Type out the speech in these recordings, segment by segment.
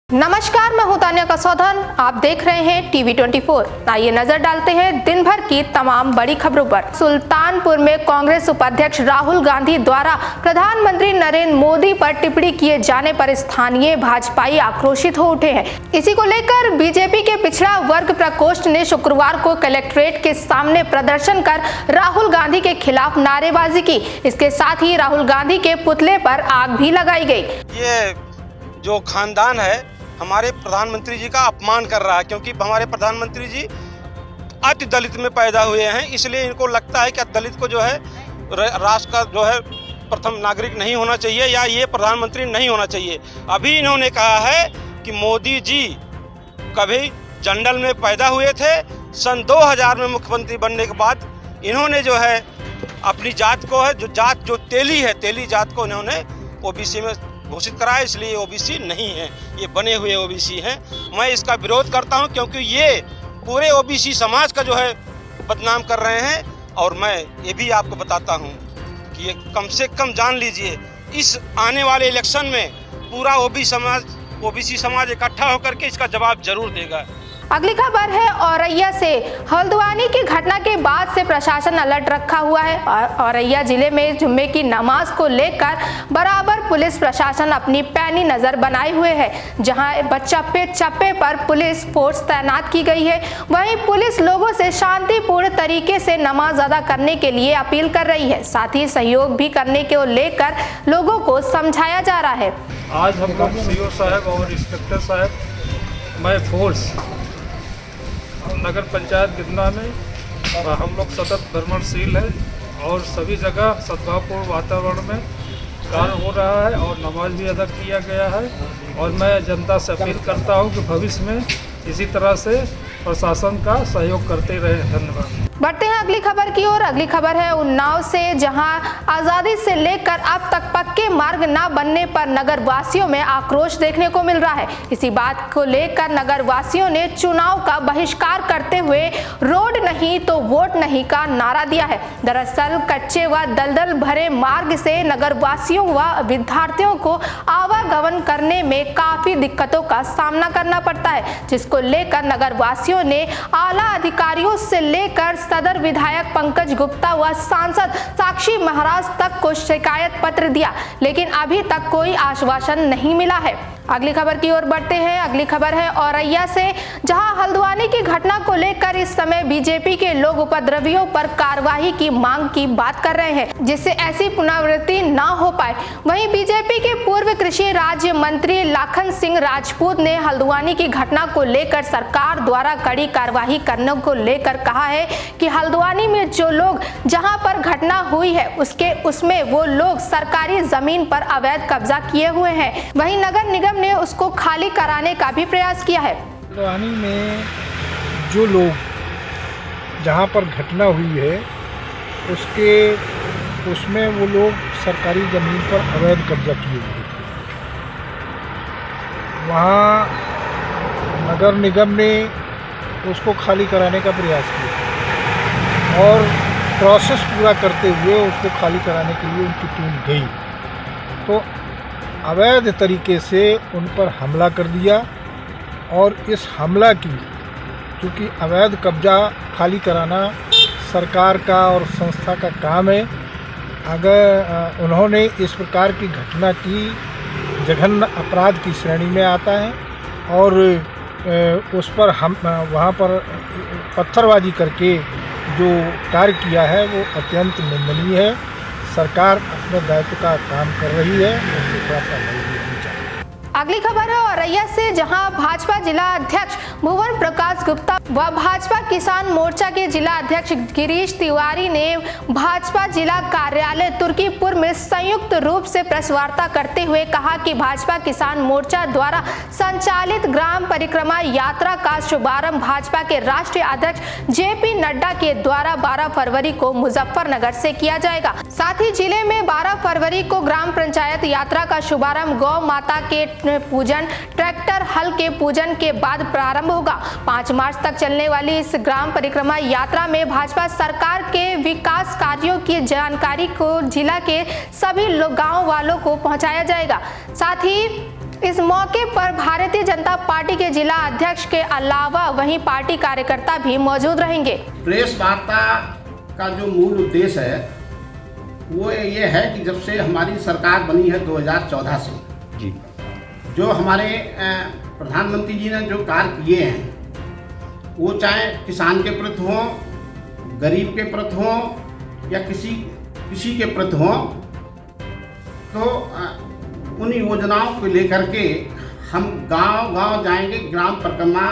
नमस्कार, मैं हूं तान्या कसौधन। आप देख रहे हैं टीवी 24। आइए नजर डालते हैं दिन भर की तमाम बड़ी खबरों पर। सुल्तानपुर में कांग्रेस उपाध्यक्ष राहुल गांधी द्वारा प्रधानमंत्री नरेंद्र मोदी पर टिप्पणी किए जाने पर स्थानीय भाजपाई आक्रोशित हो उठे हैं। इसी को लेकर बीजेपी के पिछड़ा वर्ग प्रकोष्ठ ने शुक्रवार को कलेक्ट्रेट के सामने प्रदर्शन कर राहुल गांधी के खिलाफ नारेबाजी की। इसके साथ ही राहुल गांधी के पुतले पर आग भी लगाई गई। ये जो खानदान है हमारे प्रधानमंत्री जी का अपमान कर रहा है, क्योंकि हमारे प्रधानमंत्री जी अति दलित में पैदा हुए हैं, इसलिए इनको लगता है कि दलित को जो है राष्ट्र का जो है प्रथम नागरिक नहीं होना चाहिए या ये प्रधानमंत्री नहीं होना चाहिए। अभी इन्होंने कहा है कि मोदी जी कभी जंगल में पैदा हुए थे, सन 2000 में मुख्यमंत्री बनने के बाद इन्होंने जो है अपनी जात को है जो तेली है, तेली जात को इन्होंने ओबीसी में घोषित कराया, इसलिए ओबीसी नहीं है, ये बने हुए ओबीसी हैं। मैं इसका विरोध करता हूं क्योंकि ये पूरे ओबीसी समाज का जो है बदनाम कर रहे हैं। और मैं ये भी आपको बताता हूं कि ये कम से कम जान लीजिए, इस आने वाले इलेक्शन में पूरा ओबीसी समाज इकट्ठा होकर के इसका जवाब जरूर देगा। अगली खबर है औरैया से। हल्द्वानी की घटना के बाद से प्रशासन अलर्ट रखा हुआ है और औरैया जिले में जुम्मे की नमाज को लेकर बराबर पुलिस प्रशासन अपनी पैनी नजर बनाए हुए है। जहां चप्पे चप्पे पर पुलिस फोर्स तैनात की गई है, वहीं पुलिस लोगों से शांतिपूर्ण तरीके से नमाज अदा करने के लिए अपील कर रही है। साथ ही सहयोग भी करने को लेकर लोगों को समझाया जा रहा है। आज हम लोग सीओ साहब और इंस्पेक्टर साहब मैं फोर्स नगर पंचायत गिरना में हम लोग सतत भ्रमणशील है और सभी जगह सद्भावपूर्ण वातावरण में कार्य हो रहा है और नमाज भी अदा किया गया है। और मैं जनता से अपील करता हूं कि भविष्य में इसी तरह से प्रशासन का सहयोग करते रहे। धन्यवाद। बढ़ते हैं अगली खबर की ओर। अगली खबर है उन्नाव से, जहां आजादी से लेकर अब तक पक्के मार्ग न बनने पर नगर वासियों में आक्रोश देखने को मिल रहा है। इसी बात को लेकर नगर वासियों ने चुनाव का बहिष्कार करते हुए रोड नहीं तो वोट नहीं का नारा दिया है। दरअसल कच्चे व दलदल भरे मार्ग से नगर वासियों व विद्यार्थियों को आवागमन करने में काफी दिक्कतों का सामना करना पड़ता है, जिसको लेकर नगर वासियों ने आला अधिकारियों से लेकर सदर विधायक पंकज गुप्ता व सांसद साक्षी महाराज तक को शिकायत पत्र दिया, लेकिन अभी तक कोई आश्वासन नहीं मिला है। अगली खबर की ओर बढ़ते हैं। अगली खबर है औरैया से, जहां हल्द्वानी की घटना को लेकर इस समय बीजेपी के लोग उपद्रवियों पर कार्रवाई की मांग की बात कर रहे हैं, जिससे ऐसी पुनरावृत्ति ना हो पाए। वहीं बीजेपी के पूर्व कृषि राज्य मंत्री लाखन सिंह राजपूत ने हल्द्वानी की घटना को लेकर सरकार द्वारा कड़ी कार्रवाई करने को लेकर कहा है कि हल्द्वानी में जो लोग जहां पर घटना हुई है उसमें वो लोग सरकारी जमीन पर अवैध कब्जा किए हुए हैं। वहीं नगर निगम ने उसको खाली कराने का भी प्रयास किया है। हल्द्वानी में जो लोग जहाँ पर घटना हुई है उसमें वो लोग सरकारी ज़मीन पर अवैध कब्जा किए हुए थे। वहाँ नगर निगम ने उसको खाली कराने का प्रयास किया और प्रोसेस पूरा करते हुए उसको खाली कराने के लिए उनकी टीम गई तो अवैध तरीके से उन पर हमला कर दिया। और इस हमला की, चूँकि अवैध कब्जा खाली कराना सरकार का और संस्था का काम है, अगर उन्होंने इस प्रकार की घटना की जघन्य अपराध की श्रेणी में आता है और उस पर हम वहाँ पर पत्थरबाजी करके जो कार्य किया है वो अत्यंत निंदनीय है। सरकार अपने दायित्व का काम कर रही है, उसकी थोड़ा सा होनी चाहिए। अगली खबर है औरैया से, जहां भाजपा जिला अध्यक्ष भुवन प्रकाश गुप्ता व भाजपा किसान मोर्चा के जिला अध्यक्ष गिरीश तिवारी ने भाजपा जिला कार्यालय तुर्कीपुर में संयुक्त रूप से प्रेस वार्ता करते हुए कहा कि भाजपा किसान मोर्चा द्वारा संचालित ग्राम परिक्रमा यात्रा का शुभारंभ भाजपा के राष्ट्रीय अध्यक्ष जेपी नड्डा के द्वारा 12 फरवरी को मुजफ्फरनगर से किया जाएगा। साथ ही जिले में 12 फरवरी को ग्राम पंचायत यात्रा का शुभारंभ गौ माता के पूजन, ट्रैक्टर हल के पूजन के बाद प्रारंभ होगा। 5 मार्च तक चलने वाली इस ग्राम परिक्रमा यात्रा में भाजपा सरकार के विकास कार्यों की जानकारी को जिला के सभी गांव वालों को पहुंचाया जाएगा। साथ ही इस मौके पर भारतीय जनता पार्टी के जिला अध्यक्ष के अलावा वहीं पार्टी कार्यकर्ता भी मौजूद रहेंगे। प्रेस वार्ता का जो मूल उद्देश्य है वो ये है कि जब से हमारी सरकार बनी है 2014 से जी, जो हमारे प्रधानमंत्री जी ने जो कार्य किए हैं वो चाहे किसान के प्रति हों, गरीब के प्रति हों या किसी के प्रति हों, तो उन योजनाओं को लेकर के हम गांव-गांव जाएंगे। ग्राम परिक्रमा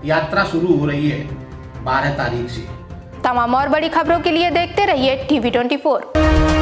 यात्रा शुरू हो रही है 12 तारीख से। तमाम और बड़ी खबरों के लिए देखते रहिए TV24।